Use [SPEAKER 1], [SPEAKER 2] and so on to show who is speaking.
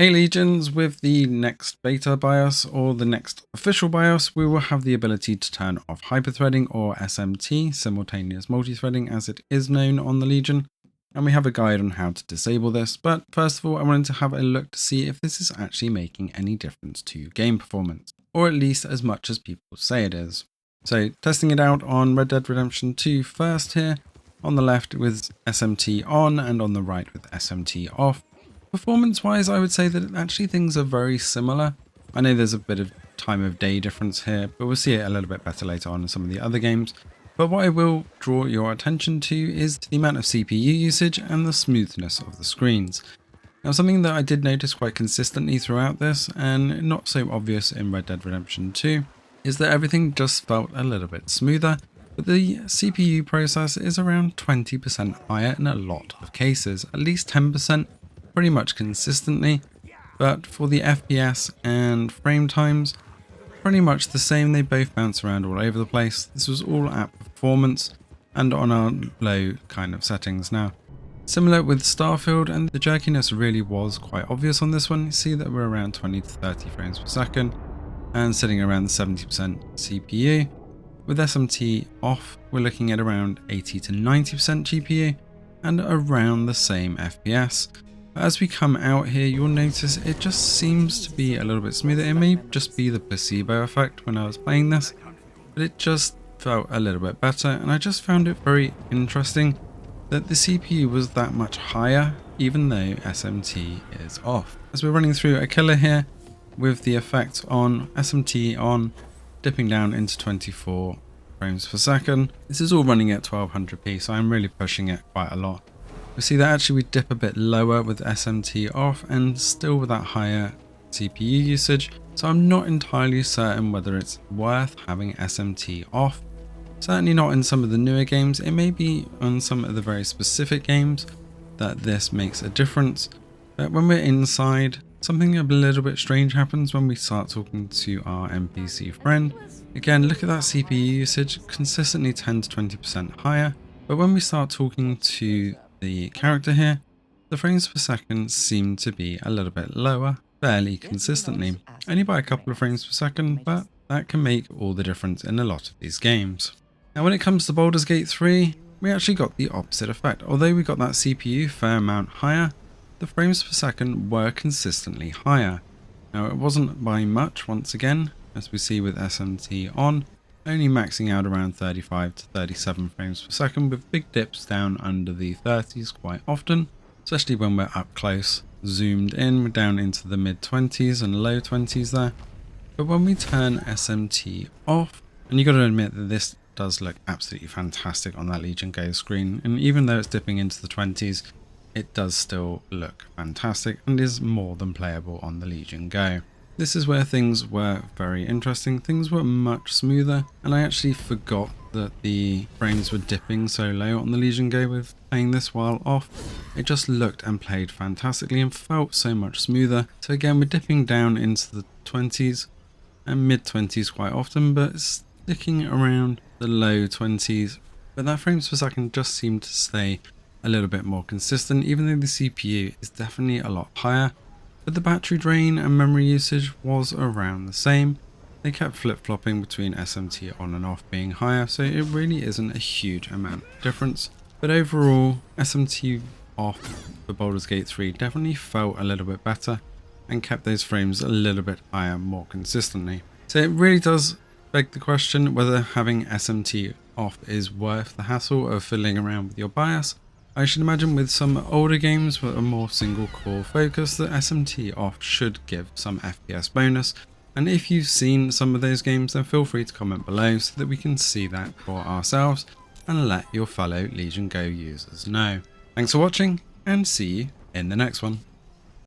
[SPEAKER 1] Hey Legions, with the next beta BIOS or the next official BIOS, we will have the ability to turn off hyperthreading or SMT, simultaneous multithreading as it is known on the Legion, and we have a guide on how to disable this. But first of all, I wanted to have a look to see if this is actually making any difference to game performance, or at least as much as people say it is. So testing it out on Red Dead Redemption 2 first here, on the left with SMT on and on the right with SMT off. Performance wise, I would say that actually things are very similar. I know there's a bit of time of day difference here, but we'll see it a little bit better later on in some of the other games. But what I will draw your attention to is the amount of CPU usage and the smoothness of the screens. Now, something that I did notice quite consistently throughout this, and not so obvious in Red Dead Redemption 2, is that everything just felt a little bit smoother, but the CPU process is around 20% higher in a lot of cases, at least 10%. Pretty much consistently, but for the FPS and frame times, pretty much the same. They both bounce around all over the place. This was all at performance and on our low kind of settings. Now, similar with Starfield, and the jerkiness really was quite obvious on this one. You see that we're around 20 to 30 frames per second and sitting around the 70% CPU. With SMT off, we're looking at around 80 to 90% GPU and around the same FPS. As we come out here, you'll notice it just seems to be a little bit smoother. It may just be the placebo effect when I was playing this, but it just felt a little bit better, and I just found it very interesting that the CPU was that much higher even though SMT is off. As we're running through a killer here with the effect on SMT on, dipping down into 24 frames per second. This is all running at 1200p, so I'm really pushing it quite a lot. We see that actually we dip a bit lower with SMT off and still with that higher CPU usage, so I'm not entirely certain whether it's worth having SMT off. Certainly not in some of the newer games. It may be on some of the very specific games that this makes a difference, but when we're inside, something a little bit strange happens when we start talking to our NPC friend. Again, look at that CPU usage, consistently 10 to 20% higher, but when we start talking to the character here, the frames per second seem to be a little bit lower, fairly consistently, only by a couple of frames per second, but that can make all the difference in a lot of these games. Now when it comes to Baldur's Gate 3, we actually got the opposite effect. Although we got that CPU fair amount higher, the frames per second were consistently higher. Now it wasn't by much once again, as we see with SMT on, only maxing out around 35 to 37 frames per second with big dips down under the 30s quite often, especially when we're up close, zoomed in down into the mid 20s and low 20s there. But when we turn SMT off, and you got to admit that this does look absolutely fantastic on that Legion Go screen, and even though it's dipping into the 20s, it does still look fantastic and is more than playable on the Legion Go. This is where things were very interesting. Things were much smoother, and I actually forgot that the frames were dipping so low on the Legion Go with playing this while off. It just looked and played fantastically and felt so much smoother. So again, we're dipping down into the 20s and mid 20s quite often, but sticking around the low 20s. But that frames per second just seemed to stay a little bit more consistent, even though the CPU is definitely a lot higher. But the battery drain and memory usage was around the same. They kept flip-flopping between SMT on and off being higher, so it really isn't a huge amount of difference. But overall, SMT off for Baldur's Gate 3 definitely felt a little bit better and kept those frames a little bit higher more consistently. So it really does beg the question whether having SMT off is worth the hassle of fiddling around with your BIOS. I should imagine with some older games with a more single core focus that SMT off should give some FPS bonus, and if you've seen some of those games then feel free to comment below so that we can see that for ourselves and let your fellow Legion Go users know. Thanks for watching and see you in the next one.